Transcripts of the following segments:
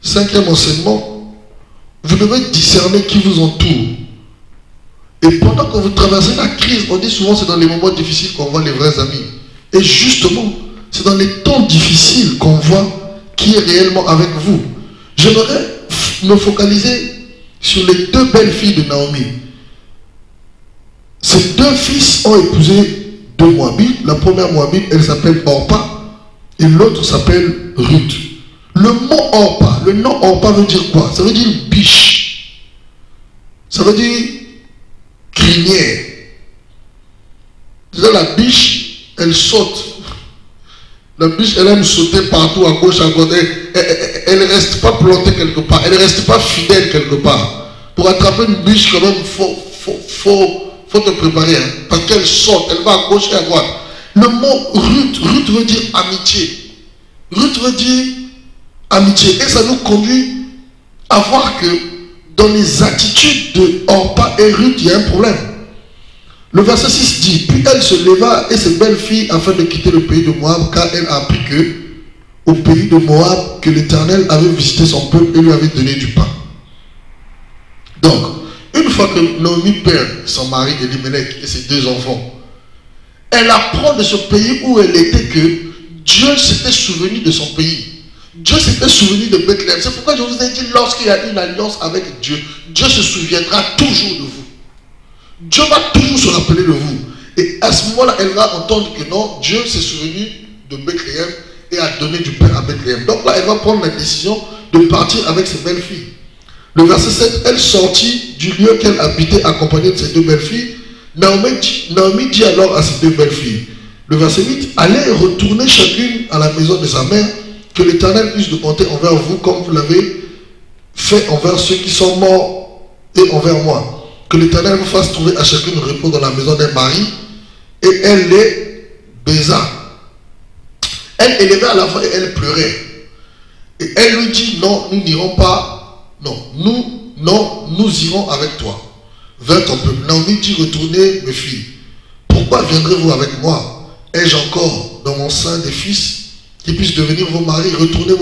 Cinquième enseignement, vous devez discerner qui vous entoure. Et pendant que vous traversez la crise, on dit souvent c'est dans les moments difficiles qu'on voit les vrais amis. Et justement, c'est dans les temps difficiles qu'on voit qui est réellement avec vous. J'aimerais me focaliser sur les deux belles filles de Naomi. Ces deux fils ont épousé deux Moabites. La première Moabite, elle s'appelle Orpa et l'autre s'appelle Ruth. Le mot Orpa, le nom Orpa veut dire quoi? Ça veut dire biche. Ça veut dire crinière. La biche, elle saute. La biche, elle aime sauter partout, à gauche, à droite. Elle ne reste pas plantée quelque part. Elle ne reste pas fidèle quelque part. Pour attraper une biche, quand même, faut te préparer. Hein, parce qu'elle saute, elle va à gauche et à droite. Le mot Ruth, Ruth veut dire amitié. Ruth veut dire amitié. Et ça nous conduit à voir que dans les attitudes de Orpa et Ruth, il y a un problème. Le verset 6 dit, puis elle se leva et ses belles filles afin de quitter le pays de Moab, car elle a appris que au pays de Moab, que l'Éternel avait visité son peuple et lui avait donné du pain. Donc, une fois que Naomi perd son mari Elimelech et ses deux enfants, elle apprend de ce pays où elle était que Dieu s'était souvenu de son pays. Dieu s'était souvenu de Bethléem. C'est pourquoi je vous ai dit, lorsqu'il y a une alliance avec Dieu, Dieu se souviendra toujours de vous. Dieu va toujours se rappeler de vous. Et à ce moment-là, elle va entendre que non, Dieu s'est souvenu de Bethléem et a donné du pain à Bethléem. Donc là, elle va prendre la décision de partir avec ses belles filles. Le verset 7, elle sortit du lieu qu'elle habitait accompagnée de ses deux belles filles. Naomi dit alors à ses deux belles filles, le verset 8, allez et retournez chacune à la maison de sa mère, que l'Éternel puisse de compter envers vous comme vous l'avez fait envers ceux qui sont morts et envers moi. Que l'Éternel vous fasse trouver à chacune repos dans la maison d'un mari. Et elle les baisa. Elle élevait à la voix et elle pleurait. Et elle lui dit, non, nous n'irons pas. Non, nous irons avec toi. Vers ton peuple. Naomi dit, retournez mes filles. Pourquoi viendrez-vous avec moi? Ai-je encore dans mon sein des fils qui puissent devenir vos maris? Retournez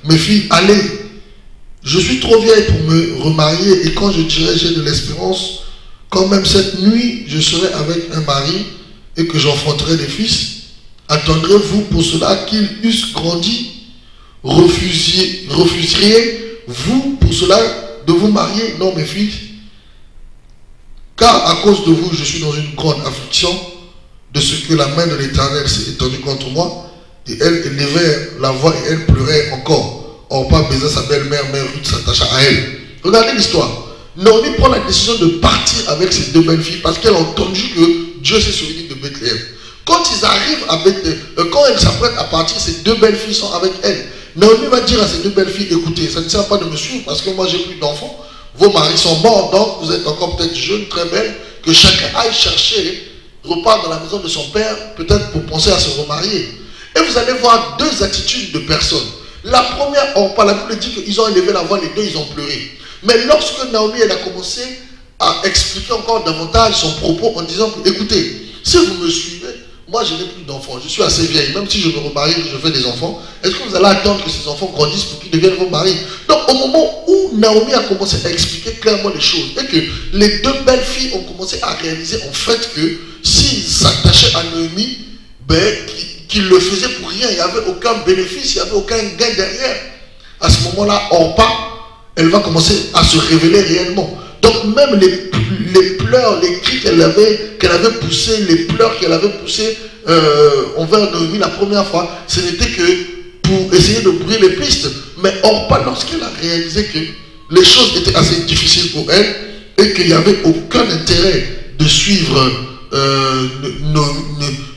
mes filles, allez. Je suis trop vieille pour me remarier et quand je dirai j'ai de l'espérance, quand même cette nuit je serai avec un mari et que j'enfanterai des fils, attendrez-vous pour cela qu'ils eussent grandi? Refuseriez-vous pour cela de vous marier? Non mes filles, car à cause de vous je suis dans une grande affliction de ce que la main de l'Éternel s'est étendue contre moi. Et elle élevait la voix et elle pleurait encore. Orpa baisa sa belle-mère, mais Ruth s'attacha à elle. Regardez l'histoire. Naomi prend la décision de partir avec ses deux belles filles parce qu'elle a entendu que Dieu s'est souvenu de Bethléem. Quand ils arrivent à Bethléem, quand elle s'apprête à partir, ses deux belles filles sont avec elle. Naomi va dire à ses deux belles filles, écoutez, ça ne sert pas de me suivre parce que moi j'ai plus d'enfants. Vos maris sont morts, donc vous êtes encore peut-être jeunes, très belles, que chacun aille chercher, repart dans la maison de son père, peut-être pour penser à se remarier. Et vous allez voir deux attitudes de personnes. La première, la Bible dit qu'ils ont élevé la voix, les deux, ils ont pleuré. Mais lorsque Naomi, elle a commencé à expliquer encore davantage son propos en disant, écoutez, si vous me suivez, moi je n'ai plus d'enfants, je suis assez vieille, même si je me remarie, je fais des enfants, est-ce que vous allez attendre que ces enfants grandissent pour qu'ils deviennent vos maris? Donc au moment où Naomi a commencé à expliquer clairement les choses, et que les deux belles filles ont commencé à réaliser en fait que s'ils s'attachaient à Naomi, qu'il le faisait pour rien, il n'y avait aucun bénéfice, il n'y avait aucun gain derrière. À ce moment-là, Orpa, elle va commencer à se révéler réellement. Donc même les pleurs, les cris qu'elle avait poussés, les pleurs qu'elle avait poussés envers Naomi la première fois, ce n'était que pour essayer de brouiller les pistes. Mais Orpa, lorsqu'elle a réalisé que les choses étaient assez difficiles pour elle et qu'il n'y avait aucun intérêt de suivre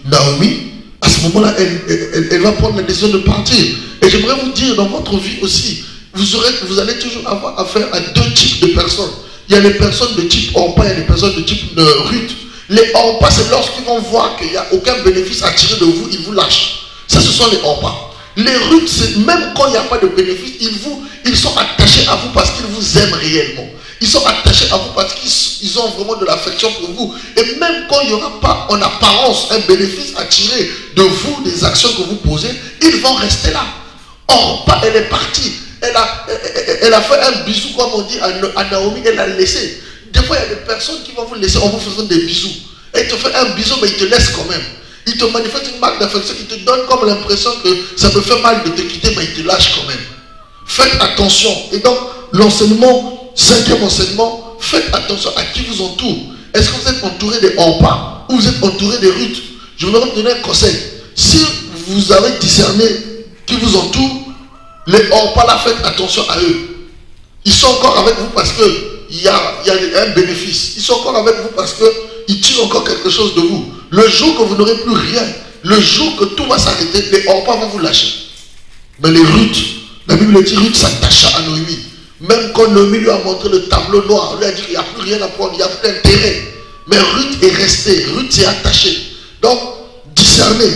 Naomi, à ce moment-là, elle va prendre la décision de partir. Et j'aimerais vous dire, dans votre vie aussi, vous allez toujours avoir affaire à deux types de personnes. Il y a les personnes de type Orpa, il y a les personnes de type Ruth. Les Orpa, c'est lorsqu'ils vont voir qu'il n'y a aucun bénéfice à tirer de vous, ils vous lâchent. Ça, ce sont les Orpa. Les Ruth, c'est même quand il n'y a pas de bénéfice, ils sont attachés à vous parce qu'ils vous aiment réellement. Ils sont attachés à vous parce qu'ils ont vraiment de l'affection pour vous. Et même quand il n'y aura pas en apparence un bénéfice à tirer de vous, des actions que vous posez, ils vont rester là. Or, elle est partie. Elle a fait un bisou, comme on dit, à Naomi, elle l'a laissé. Des fois, il y a des personnes qui vont vous laisser en vous faisant des bisous. Et ils te font un bisou, mais ils te laissent quand même. Ils te manifestent une marque d'affection, ils te donnent comme l'impression que ça me fait mal de te quitter, mais ils te lâchent quand même. Faites attention. Et donc, l'enseignement, 5e enseignement, faites attention à qui vous entoure. Est-ce que vous êtes entouré des Orpa ou vous êtes entouré des Ruth? Je voudrais vous donner un conseil. Si vous avez discerné qui vous entoure, les Orpa là, faites attention à eux. Ils sont encore avec vous parce qu'il y a un bénéfice. Ils sont encore avec vous parce qu'ils tirent encore quelque chose de vous. Le jour que vous n'aurez plus rien, le jour que tout va s'arrêter, les Orpa vont vous lâcher. Mais les Ruth, la Bible dit, Ruth s'attacha à Noémie. Même quand Noémie lui a montré le tableau noir, lui a dit qu'il n'y a plus rien à prendre, il n'y a plus d'intérêt. Mais Ruth est restée, Ruth s'est attachée. Donc, discerner,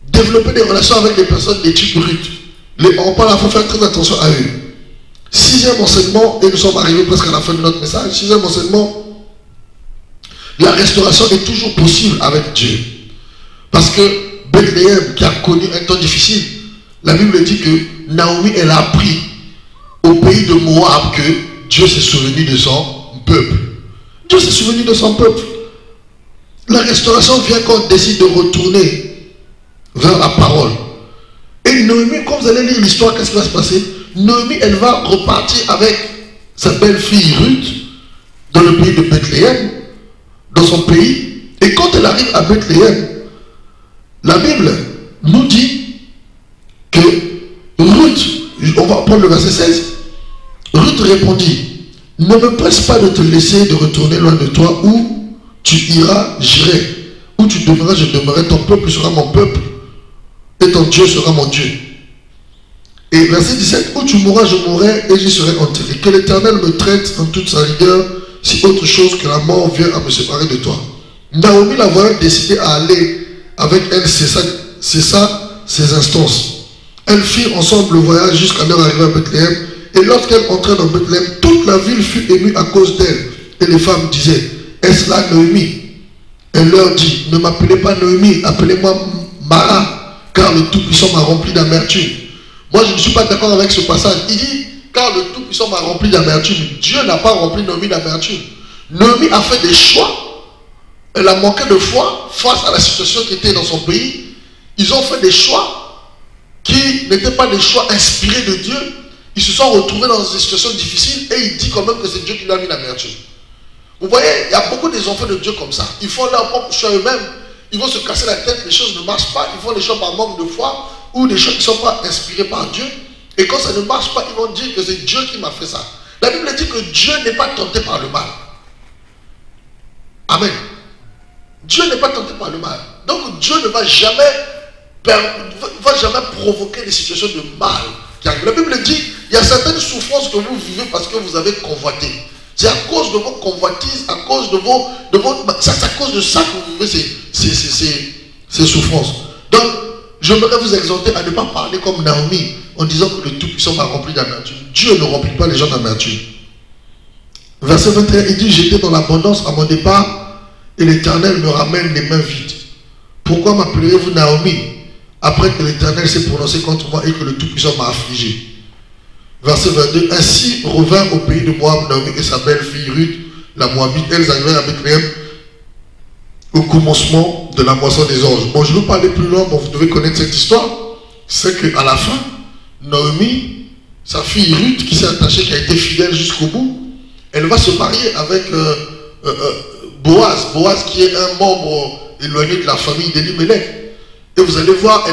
développer des relations avec des personnes des types Ruth. Les Orpa, il faut faire très attention à eux. 6e enseignement, et nous sommes arrivés presque à la fin de notre message. 6e enseignement, la restauration est toujours possible avec Dieu. Parce que Bethléem, qui a connu un temps difficile, la Bible dit que Naomi, elle a appris au pays de Moab que Dieu s'est souvenu de son peuple. Dieu s'est souvenu de son peuple. La restauration vient quand on décide de retourner vers la parole. Et Noémie, quand vous allez lire l'histoire, qu'est-ce qui va se passer? Noémie, elle va repartir avec sa belle-fille Ruth dans le pays de Bethléem, dans son pays. Et quand elle arrive à Bethléem, la Bible nous dit que Ruth, on va prendre le verset 16, Ruth répondit, ne me presse pas de te laisser de retourner loin de toi, où tu iras, j'irai, où tu demeureras, je demeurerai, ton peuple sera mon peuple, et ton Dieu sera mon Dieu. Et verset 17, où tu mourras, je mourrai, et j'y serai enterré. Que l'Éternel me traite en toute sa rigueur, si autre chose que la mort vient à me séparer de toi. Naomi, la voyant décidé à aller avec elle, c'est ça ses instances. Elles firent ensemble le voyage jusqu'à leur arrivée à Bethléem. Et lorsqu'elles entrèrent dans Bethléem, toute la ville fut émue à cause d'elle. Et les femmes disaient, est-ce là Noémie? Elle leur dit, ne m'appelez pas Noémie, appelez-moi Mara, car le Tout-Puissant m'a rempli d'amertume. Moi, je ne suis pas d'accord avec ce passage. Il dit, car le Tout-Puissant m'a rempli d'amertume. Dieu n'a pas rempli Noémie d'amertume. Noémie a fait des choix. Elle a manqué de foi face à la situation qui était dans son pays. Ils ont fait des choix qui n'étaient pas des choix inspirés de Dieu. Ils se sont retrouvés dans une situation difficile et il dit quand même que c'est Dieu qui lui a mis l'amertume. Vous voyez, il y a beaucoup des enfants de Dieu comme ça. Ils font leur propre choix eux-mêmes. Ils vont se casser la tête, les choses ne marchent pas. Ils font des choix par manque de foi ou des choix qui ne sont pas inspirés par Dieu. Et quand ça ne marche pas, ils vont dire que c'est Dieu qui m'a fait ça. La Bible dit que Dieu n'est pas tenté par le mal. Amen. Dieu n'est pas tenté par le mal. Donc Dieu ne va jamais provoquer des situations de mal. La Bible dit, il y a certaines souffrances que vous vivez parce que vous avez convoité. C'est à cause de vos convoitises, à cause de vos... C'est à cause de ça que vous vivez ces souffrances. Donc, j'aimerais vous exhorter à ne pas parler comme Naomi en disant que le Tout-Puissant m'a rempli d'amertume. Dieu ne remplit pas les gens d'amertume. Verset 21, il dit, j'étais dans l'abondance à mon départ et l'Éternel me ramène les mains vides. Pourquoi m'appellerez-vous Naomi après que l'Éternel s'est prononcé contre moi et que le Tout-Puissant m'a affligé? Verset 22, ainsi revint au pays de Moab Naomi et sa belle-fille Ruth, la Moabite. Elles arrivèrent à Bethléem au commencement de la moisson des anges. Bon, je ne veux pas aller plus loin, bon, vous devez connaître cette histoire. C'est qu'à la fin, Naomi, sa fille Ruth, qui s'est attachée, qui a été fidèle jusqu'au bout, elle va se marier avec Boaz. Boaz qui est un membre éloigné de la famille d'Elimelech. Et vous allez voir,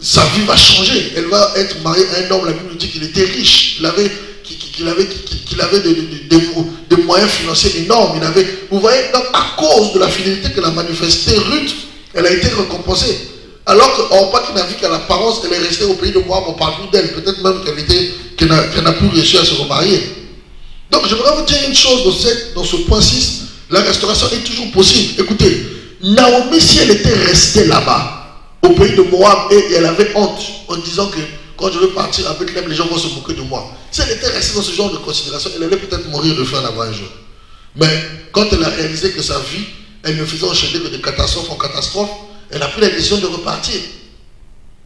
sa vie va changer. Elle va être mariée à un homme, la Bible dit qu'il était riche. Qu'il avait des moyens financiers énormes. Vous voyez, donc à cause de la fidélité qu'elle a manifestée, Ruth, elle a été récompensée. Alors qu'Orpa, qui n'a vu qu'à l'apparence, elle est restée au pays de Moab, on ne parle plus d'elle. Peut-être même qu'elle n'a plus réussi à se remarier. Donc je voudrais vous dire une chose dans ce point 6. La restauration est toujours possible. Écoutez, Naomi, si elle était restée là-bas, au pays de Moab, et elle avait honte en disant que quand je veux partir avec elle, les gens vont se moquer de moi. Si elle était restée dans ce genre de considération, elle allait peut-être mourir de faim là-bas un jour. Mais quand elle a réalisé que sa vie, elle ne faisait enchaîner que de catastrophe en catastrophe, elle a pris la décision de repartir.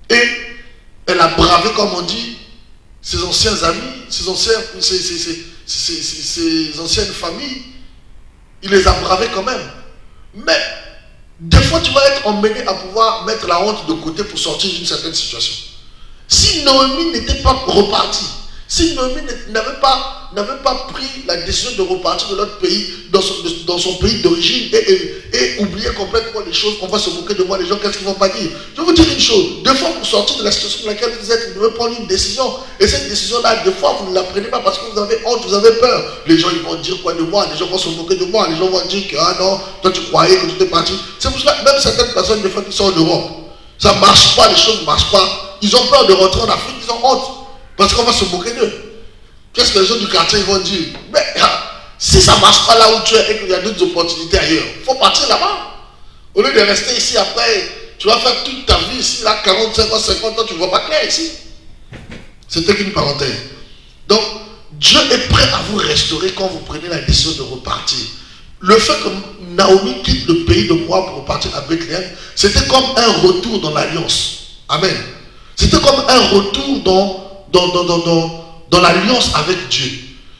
Et elle a bravé, comme on dit, ses anciens amis, ses anciennes familles. Il les a bravés quand même. Mais des fois, tu vas être emmené à pouvoir mettre la honte de côté pour sortir d'une certaine situation. Si Naomi n'était pas repartie, si Naomi n'avait pas pris la décision de repartir de notre pays, dans son pays d'origine, et oublier complètement les choses, on va se moquer de moi, les gens, qu'est-ce qu'ils vont pas dire? Je vais vous dire une chose, des fois pour sortir de la situation dans laquelle vous êtes, vous devez prendre une décision, et cette décision-là, des fois vous ne la prenez pas parce que vous avez honte, vous avez peur. Les gens, ils vont dire quoi de moi, les gens vont se moquer de moi, les gens vont dire que, ah non, toi tu croyais que tu étais parti. C'est pour cela que même certaines personnes, des fois, qui sont en Europe, ça ne marche pas, les choses ne marchent pas, ils ont peur de rentrer en Afrique, ils ont honte, parce qu'on va se moquer d'eux. Qu'est-ce que les gens du quartier vont dire? Mais si ça ne marche pas là où tu es et qu'il y a d'autres opportunités ailleurs, il faut partir là-bas. Au lieu de rester ici, après, tu vas faire toute ta vie ici, là, 45 ans, 50 ans, tu ne vois pas clair ici. C'était qu'une parenthèse. Donc, Dieu est prêt à vous restaurer quand vous prenez la décision de repartir. Le fait que Naomi quitte le pays de Moab pour repartir à Bethléem, c'était comme un retour dans l'alliance. Amen. C'était comme un retour dans l'alliance avec Dieu.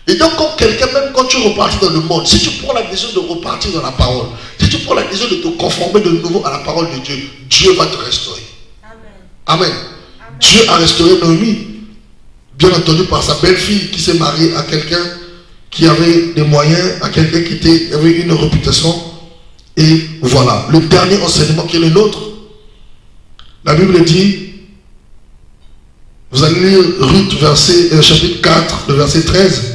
Et donc, même quand tu repartis dans le monde, si tu prends la décision de repartir dans la parole, si tu prends la décision de te conformer de nouveau à la parole de Dieu, Dieu va te restaurer. Amen. Amen. Dieu a restauré Naomi, bien entendu par sa belle-fille qui s'est mariée à quelqu'un qui avait des moyens, à quelqu'un qui avait une réputation. Et voilà, le dernier enseignement qui est le nôtre, la Bible dit, vous allez lire Ruth, chapitre 4, le verset 13.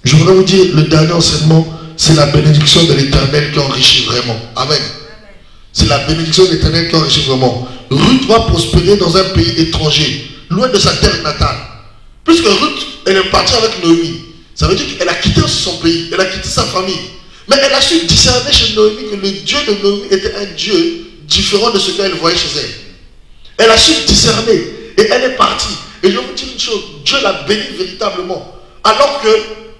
Je voudrais vous dire, le dernier enseignement, c'est la bénédiction de l'Éternel qui enrichit vraiment. Amen. C'est la bénédiction de l'Éternel qui enrichit vraiment. Ruth va prospérer dans un pays étranger, loin de sa terre natale. Puisque Ruth, elle est partie avec Naomi. Ça veut dire qu'elle a quitté son pays, elle a quitté sa famille. Mais elle a su discerner chez Naomi que le Dieu de Naomi était un Dieu différent de ce qu'elle voyait chez elle. Elle a su discerner. Et elle est partie. Et je vais vous dire une chose, Dieu l'a bénie véritablement. Alors que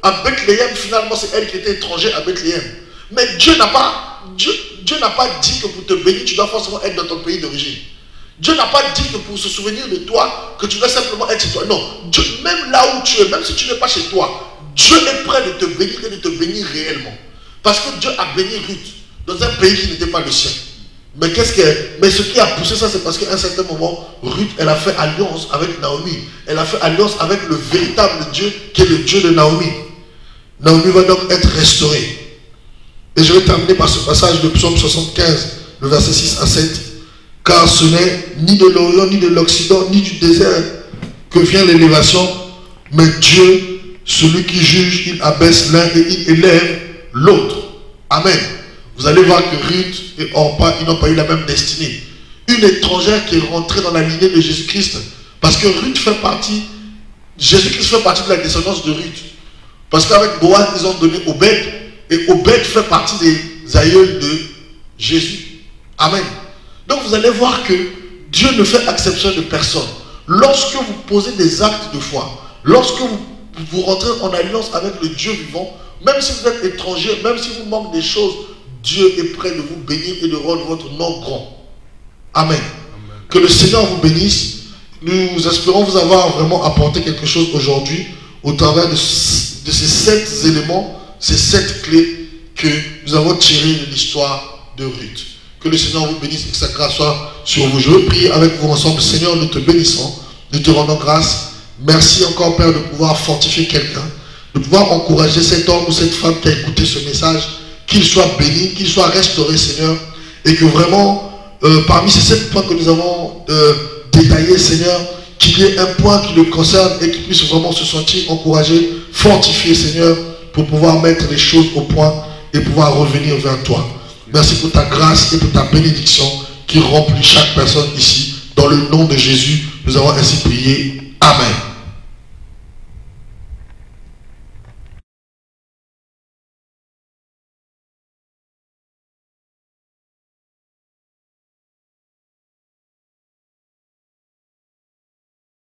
à Bethléem, finalement, c'est elle qui était étrangère à Bethléem. Mais Dieu n'a pas dit que pour te bénir, tu dois forcément être dans ton pays d'origine. Dieu n'a pas dit que pour se souvenir de toi, que tu dois simplement être chez toi. Non, Dieu, même là où tu es, même si tu n'es pas chez toi, Dieu est prêt de te bénir et de te bénir réellement. Parce que Dieu a béni Ruth dans un pays qui n'était pas le sien. Mais ce qui a poussé ça, c'est parce qu'à un certain moment, Ruth, elle a fait alliance avec Naomi. Elle a fait alliance avec le véritable Dieu, qui est le Dieu de Naomi. Naomi va donc être restaurée. Et je vais terminer par ce passage de Psaume 75, le verset 6 à 7. Car ce n'est ni de l'Orient, ni de l'Occident, ni du désert que vient l'élévation, mais Dieu, celui qui juge, il abaisse l'un et il élève l'autre. Amen. Vous allez voir que Ruth et Orpa, ils n'ont pas eu la même destinée. Une étrangère qui est rentrée dans la lignée de Jésus-Christ. Parce que Ruth fait partie, Jésus-Christ fait partie de la descendance de Ruth. Parce qu'avec Boaz, ils ont donné Obed. Et Obed fait partie des aïeuls de Jésus. Amen. Donc vous allez voir que Dieu ne fait exception de personne. Lorsque vous posez des actes de foi, lorsque vous rentrez en alliance avec le Dieu vivant, même si vous êtes étranger, même si vous manquez des choses, Dieu est prêt de vous bénir et de rendre votre nom grand. Amen. Amen. Que le Seigneur vous bénisse. Nous espérons vous avoir vraiment apporté quelque chose aujourd'hui au travers de ces 7 éléments, ces 7 clés que nous avons tirées de l'histoire de Ruth. Que le Seigneur vous bénisse et que sa grâce soit sur vous. Je veux prier avec vous ensemble. Seigneur, nous te bénissons, nous te rendons grâce. Merci encore, Père, de pouvoir fortifier quelqu'un, de pouvoir encourager cet homme ou cette femme qui a écouté ce message, qu'il soit béni, qu'il soit restauré, Seigneur, et que vraiment, parmi ces 7 points que nous avons détaillés, Seigneur, qu'il y ait un point qui le concerne et qu'il puisse vraiment se sentir encouragé, fortifié, Seigneur, pour pouvoir mettre les choses au point et pouvoir revenir vers toi. Merci pour ta grâce et pour ta bénédiction qui remplit chaque personne ici. Dans le nom de Jésus, nous avons ainsi prié. Amen.